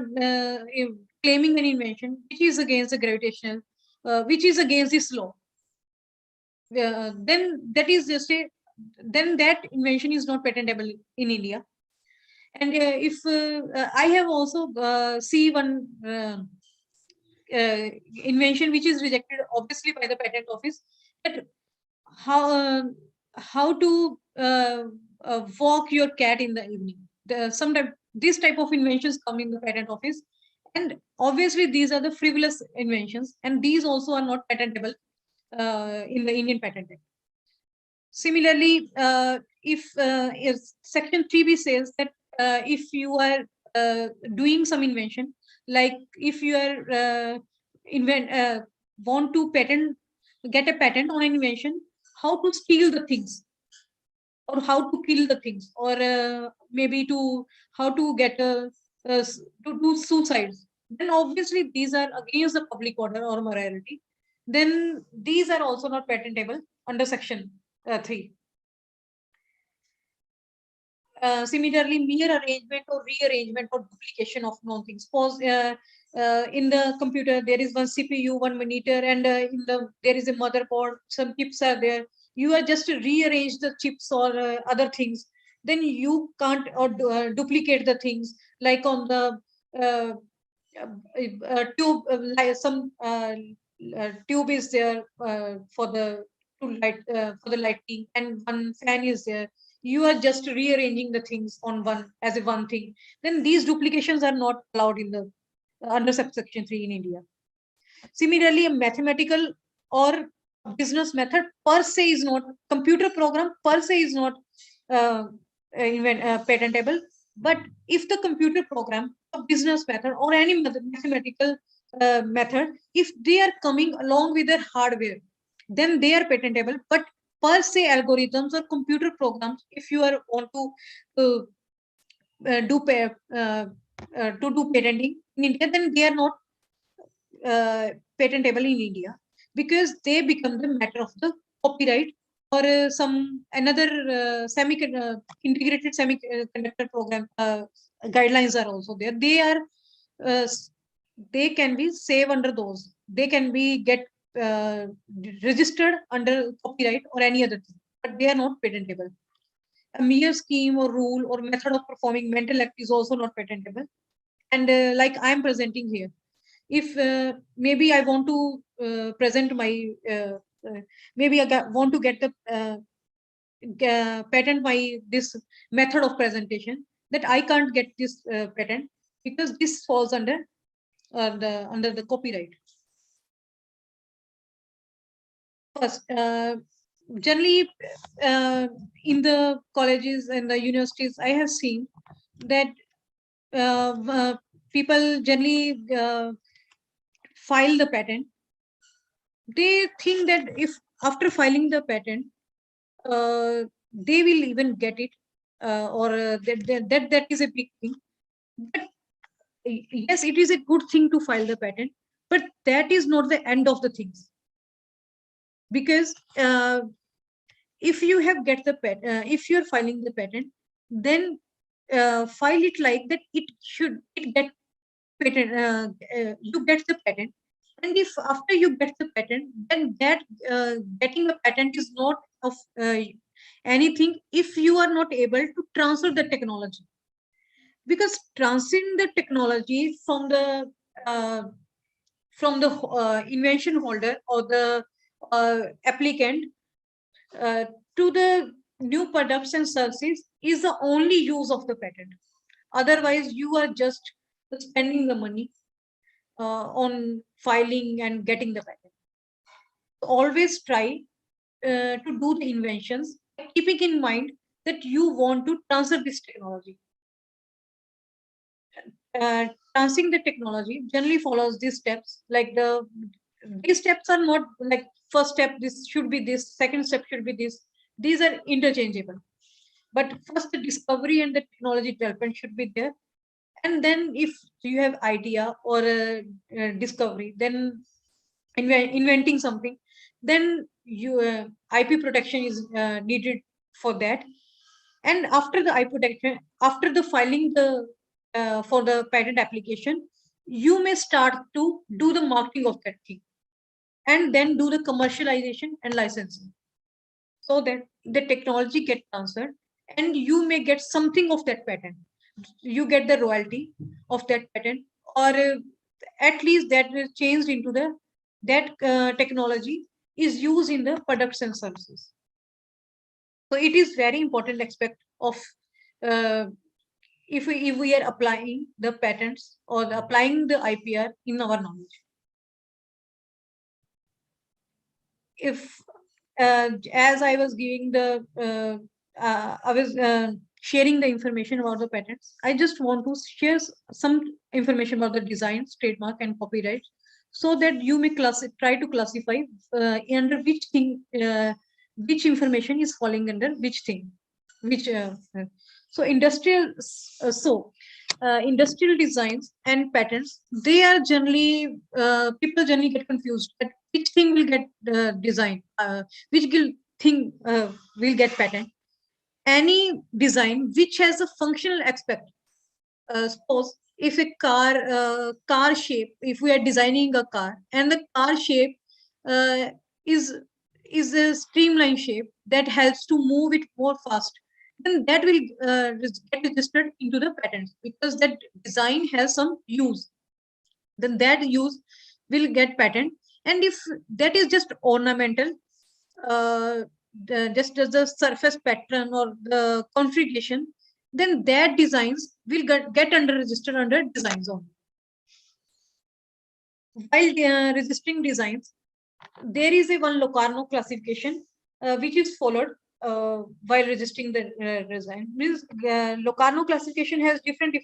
claiming an invention which is against the gravitational, which is against this law, then that is just a, then that invention is not patentable in India. And if I have also see one invention which is rejected obviously by the patent office, that how to walk your cat in the evening. Sometimes this type of inventions come in the patent office, and obviously these are the frivolous inventions, and these also are not patentable in the Indian Patent Act. Similarly, if section 3B says that if you are doing some invention, like if you are want to get a patent on an invention, how to steal the things, or how to kill the things, or maybe to how to get to do suicides, then obviously these are against the public order or morality. Then these are also not patentable under section 3. Similarly, mere arrangement or rearrangement or duplication of known things. Suppose in the computer there is one CPU, one monitor, and there is a motherboard. Some chips are there. You are just to rearrange the chips or other things. Then you can't or duplicate the things, like on the tube. Like some tube is there for the light for the lighting, and one fan is there. You are just rearranging the things on one as a one thing. Then these duplications are not allowed in the under subsection 3 in India. Similarly, a mathematical or business method per se is not, computer program per se is not patentable. But if the computer program, a business method, or any mathematical method, if they are coming along with their hardware, then they are patentable. But per se algorithms or computer programs, if you are want to do patenting in India, then they are not patentable in India, because they become the matter of the copyright, or some another integrated semiconductor program guidelines are also there. They are they can be saved under those. They can be get registered under copyright or any other thing, but they are not patentable. A mere scheme or rule or method of performing mental act is also not patentable. And like I'm presenting here, if maybe I want to present my maybe want to get the patent by this method of presentation, that I can't get this patent, because this falls under the copyright. First, generally in the colleges and the universities, I have seen that people generally file the patent. They think that if after filing the patent, they will even get it, or that is a big thing. But yes, it is a good thing to file the patent, but that is not the end of the things. Because if you have get the patent, if you're filing the patent, then file it like that it get patent. You get the patent, And if after you get the patent, then that getting a patent is not of anything if you are not able to transfer the technology. Because transferring the technology uh, from the invention holder or the applicant uh, to the new products and services is the only use of the patent. Otherwise, you are just spending the money on filing and getting the patent. Always try to do the inventions, keeping in mind that you want to transfer this technology. Transferring the technology generally follows these steps. Like these steps are not like first step, this should be this, second step should be this. These are interchangeable. But first, the discovery and the technology development should be there. And then if you have idea or a discovery, then inventing something, then you IP protection is needed for that. And after the IP protection, after the filing the for the patent application, you may start to do the marketing of that thing, and then do the commercialization and licensing, so that the technology get transferred, and you may get something of that patent. You get the royalty of that patent, or at least that is changed into the that technology is used in the products and services. So it is very important aspect of uh, if we are applying the patents or applying the IPR in our knowledge. If as I was giving the I was sharing the information about the patents, I just want to share some information about the designs, trademark, and copyright, so that you may try to classify under which thing, which information is falling under which thing, which so industrial industrial designs and patents, they are generally people generally get confused that which thing will get designed, which thing will get patent. Any design which has a functional aspect, suppose if a car shape, if we are designing a car and the car shape uh, is is a streamline shape that helps to move it more fast, then that will get registered into the patents, because that design has some use. Then that use will get patent. And if that is just ornamental, just as the surface pattern or the configuration, then that designs will get under registered under designs only. While registering designs, there is a one Locarno classification which is followed while registering the design. Means Locarno classification has different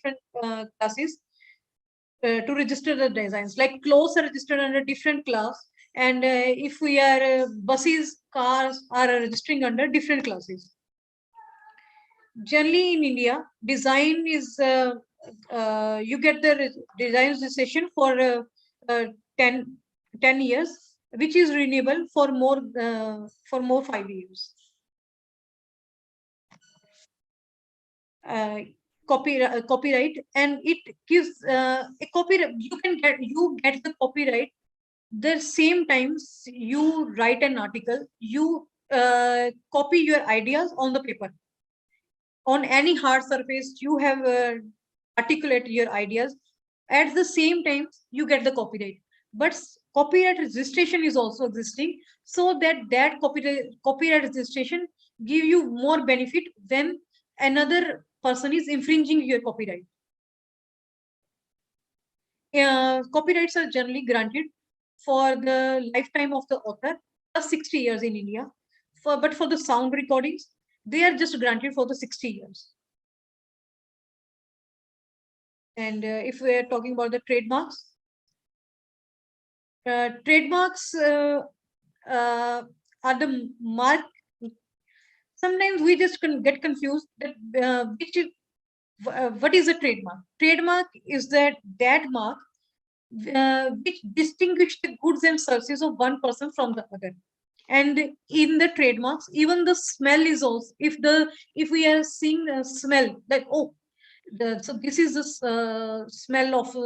classes to register the designs. Like clothes are registered under different class, and if we are buses, cars are registering under different classes. Generally in India, design is you get the design registration for uh, 10, 10 years, which is renewable for more 5 years. Uh, copyright, and it gives a copyright. You get the copyright the same times you write an article, you copy your ideas on the paper. On any hard surface, you have articulate your ideas. At the same time, you get the copyright. But copyright registration is also existing, so that copyright registration give you more benefit when another person is infringing your copyright. Copyrights are generally granted for the lifetime of the author, plus 60 years in India. But for the sound recordings, they are just granted for the 60 years. And if we are talking about the trademarks, trademarks are the mark. Sometimes we just get confused that what is a trademark. Trademark is that mark which distinguish the goods and services of one person from the other. And in the trademarks, even the smell is also, if we are seeing a smell like, oh, so this is the smell of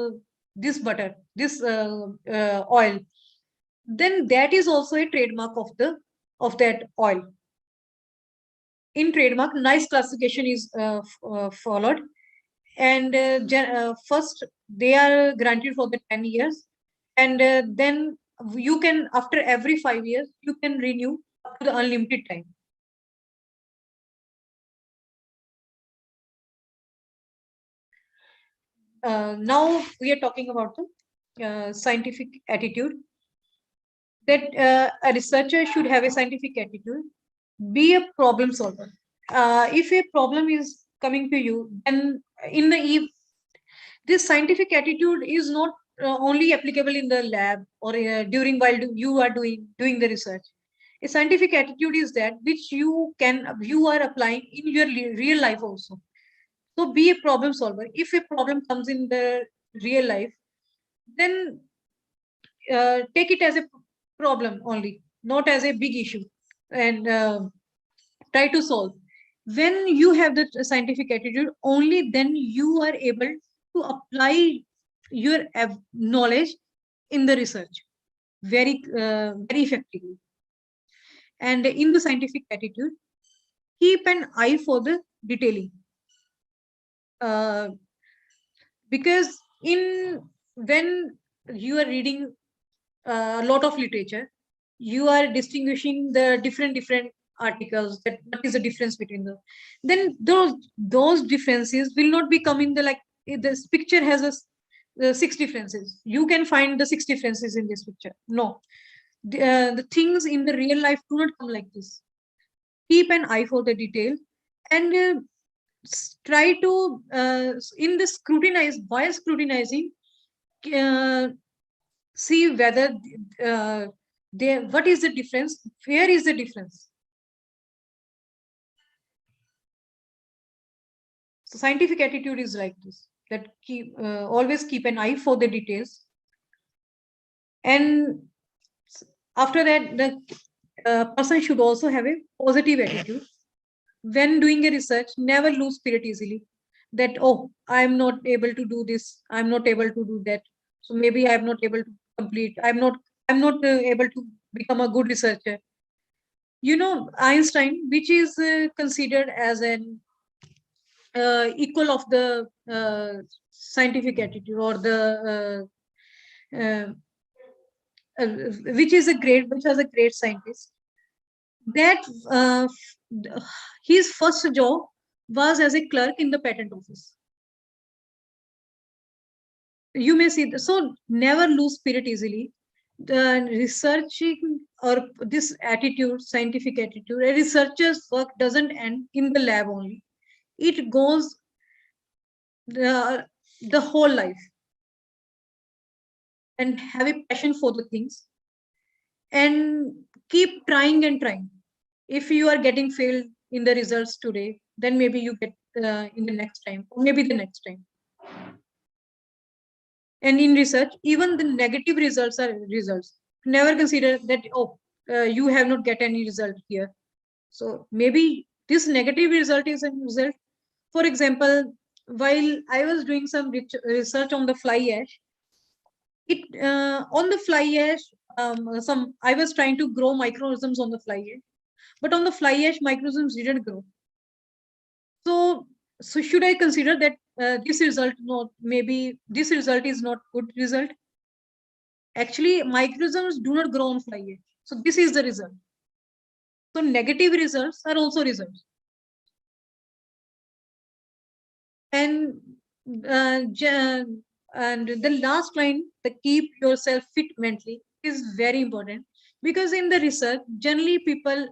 this butter, this oil, then that is also a trademark of that oil. In trademark, nice classification is followed, and first they are granted for the 10 years, and then you can, after every 5 years, you can renew up to the unlimited time. Now we are talking about the scientific attitude, that a researcher should have a scientific attitude, be a problem solver. If a problem is coming to you, then in the this scientific attitude is not only applicable in the lab or during while you are doing the research. A scientific attitude is that which you are applying in your real life also. So be a problem solver. If a problem comes in the real life, then take it as a problem only, not as a big issue, and try to solve. When you have the scientific attitude, only then you are able to apply your knowledge in the research very effectively. And in the scientific attitude, keep an eye for the detailing. Because when you are reading a lot of literature, you are distinguishing the different articles, that what is the difference between them. Then those differences will not be coming the, like, this picture has the 6 differences, you can find the 6 differences in this picture. No, the things in the real life do not come like this. Keep an eye for the detail, and try to in the scrutinize, while scrutinizing, uh, see whether what is the difference, where is the difference. So scientific attitude is like this, that always keep an eye for the details, and after that the person should also have a positive attitude. When doing a research, never lose spirit easily, that, oh, I'm not able to do this, I'm not able to do that, so maybe I'm not able to complete, I'm not able to become a good researcher. Einstein, which is considered as an equal of the scientific attitude, or the which was a great scientist, that his first job was as a clerk in the patent office. You may see so never lose spirit easily. The researching, or this attitude, scientific attitude, a researcher's work doesn't end in the lab only, it goes the whole life. And have a passion for the things, and keep trying and trying. If you are getting failed in the results today, then maybe you get in the next time, or maybe the next time. And in research, even the negative results are results. Never consider that, oh, you have not get any result here, so maybe this negative result is a result. For example, while I was doing some research on the fly ash, it on the fly ash, some I was trying to grow microorganisms on the fly ash, but on the fly ash, microorganisms didn't grow. So should I consider that this result, not maybe this result is not good result? Actually, microorganisms do not grow on fly ash, so this is the result. So negative results are also results. And and the last line, the keep yourself fit mentally, is very important, because in the research, generally people,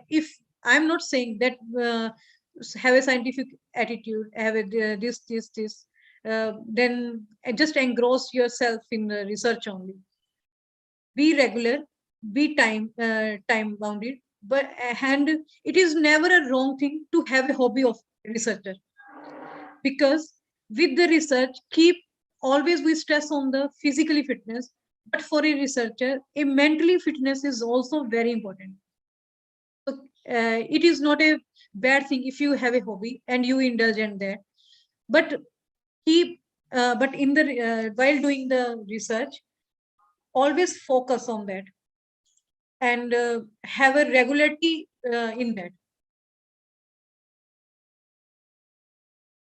if I'm not saying that have a scientific attitude, have a this, then just engross yourself in the research only. Be regular, be time bounded, but and it is never a wrong thing to have a hobby of researcher, because with the research, keep always we stress on the physically fitness, but for a researcher, a mentally fitness is also very important. So it is not a bad thing if you have a hobby and you indulge in that, but keep but in the while doing the research, always focus on that and have a regularity in that.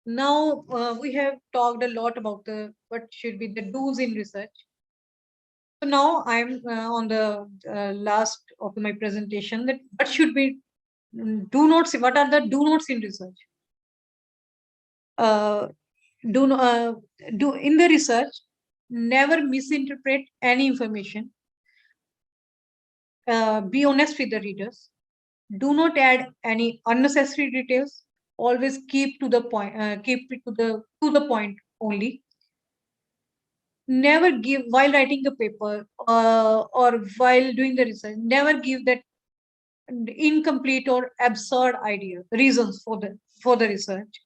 Now we have talked a lot about the what should be the do's in research. So now I'm on the last of my presentation, that what should be do nots. What are the do nots in research? Do do in the research, never misinterpret any information. Be honest with the readers. Do not add any unnecessary details. Always keep to the point. Keep it to the point only. Never give while writing the paper or while doing the research. Never give that incomplete or absurd idea reasons for the research.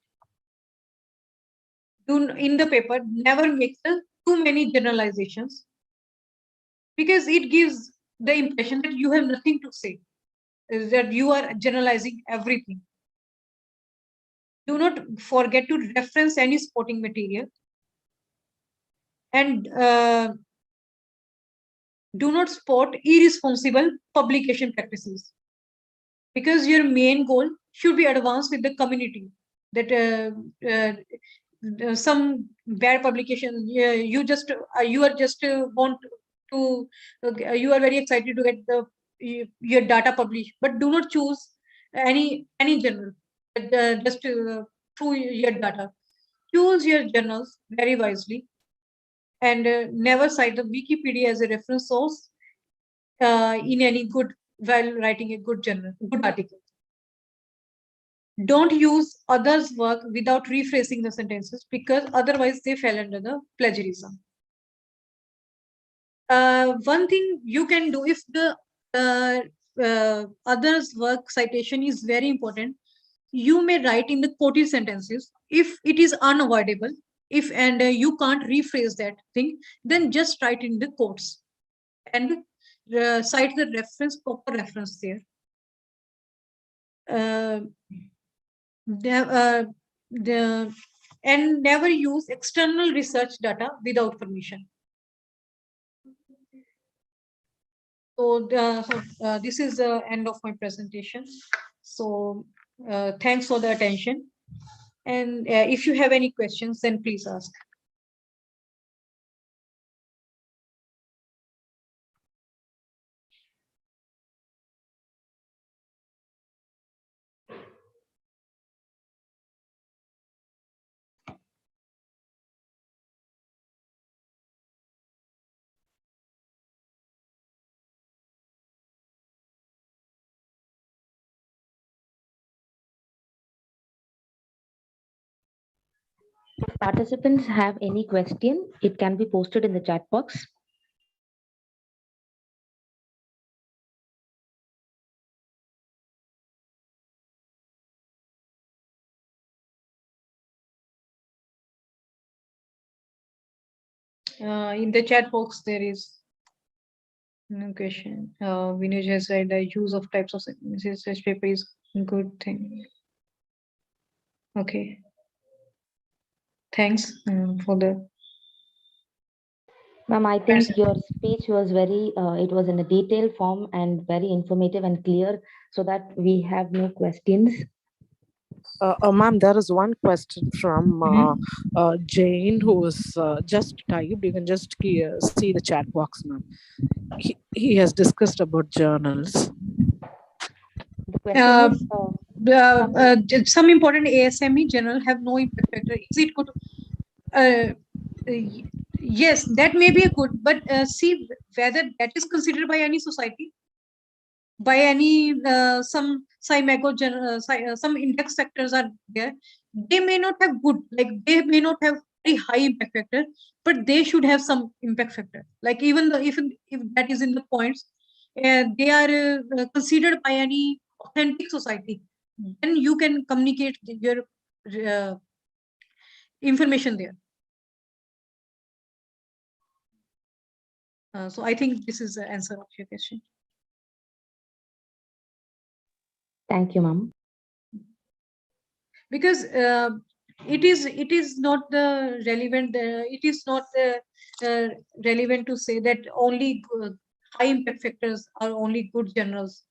Do in the paper never make too many generalizations, because it gives the impression that you have nothing to say, is that you are generalizing everything. Do not forget to reference any supporting material, and do not support irresponsible publication practices, because your main goal should be advanced with the community. That some bad publication, you are just want to you are very excited to get your data published, but do not choose any journal just through your data. Choose your journals very wisely, and never cite the Wikipedia as a reference source in any good while writing a good article. Don't use others' work without rephrasing the sentences, because otherwise they fell under the plagiarism. One thing you can do, if the others' work citation is very important, you may write in the quoted sentences. If it is unavoidable, if and you can't rephrase that thing, then just write in the quotes and cite the proper reference there. And never use external research data without permission. So this is the end of my presentation. So thanks for the attention. And if you have any questions, then please ask. If participants have any question, it can be posted in the chat box. In the chat box, there is no question. Vinay has said the use of types of research paper is a good thing. Okay. Thanks for the. Ma'am, I think your speech was very, it was in a detailed form and very informative and clear, so that we have no questions. Ma'am, there is one question from Jane, who was just typed. You can just see the chat box, ma'am. He has discussed about journals. The question is, some important ASME journal have no impact factor. Is it good? Yes, that may be a good, but see whether that is considered by any society, by any some some index factors are there. They may not have good, like they may not have very high impact factor, but they should have some impact factor. Like even if that is in the points, they are considered by any authentic society, then you can communicate your information there. So I think this is the answer of your question. Thank you, ma'am. Because it is not the relevant. It is not relevant to say that only high impact factors are only good journals.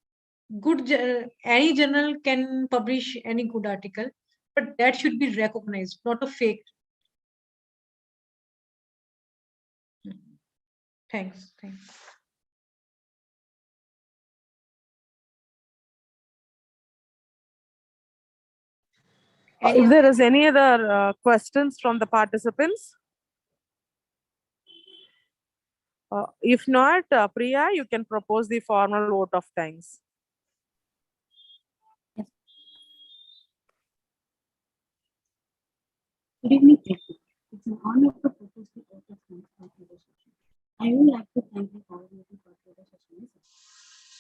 Any journal can publish any good article, but that should be recognized, not a fake. Thanks. If there is any other questions from the participants? If not, Priya, you can propose the formal vote of thanks. Yes. Good evening, everyone. It's an honor to propose the vote of thanks for today's session. I would like to thank the coordinator for today's session.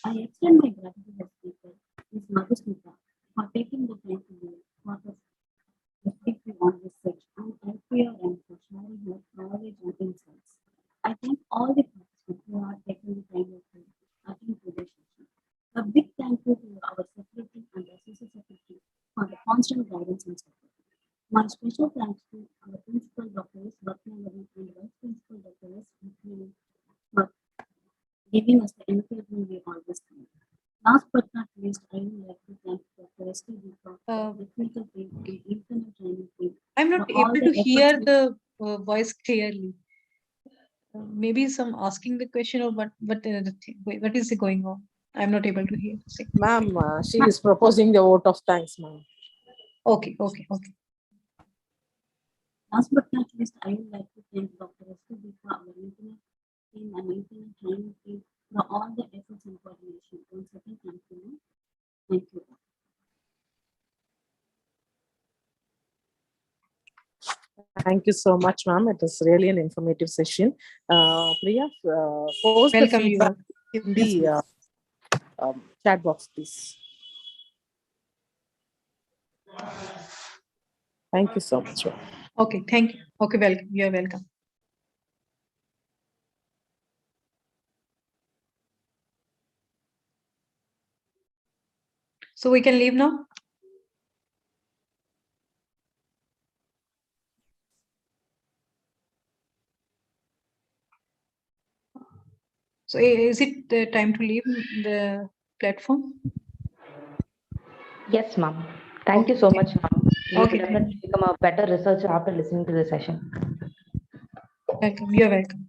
I extend my gratitude as speaker, Ms. Madhusmita, for taking the time to be part of the speaking on research and IPR and for sharing her knowledge and insights. I thank all the participants who are taking the time to attend today's session. A big thank you to our secretary and associate secretary for the constant guidance and support. My special thanks to our principal Dr. S. Bhatnagari and vice principal Dr. S. Bhatnagari for giving us the encouragement we always need. Last but not least, I would like to thank Dr. S. for the technical team and internal training team. I'm not for all able to the hear efforts the voice clearly. Maybe some asking the question or what is going on? I'm not able to hear. Ma'am, she is proposing the vote of thanks, ma'am. Okay. Last but not least, I would like to thank Dr. S. for our internet team and internet training team for all the efforts and coordination. Once again, thank you, ma'am. Thank you. Thank you so much, ma'am. It is really an informative session. Priya, post the Welcome feedback you. in the chat box, please. Thank you so much. Okay, thank you. Okay, welcome. You're welcome. So we can leave now? So is it the time to leave the platform? Yes, ma'am. Thank you so much, ma'am. You will definitely become a better researcher after listening to the session. Welcome. You're welcome.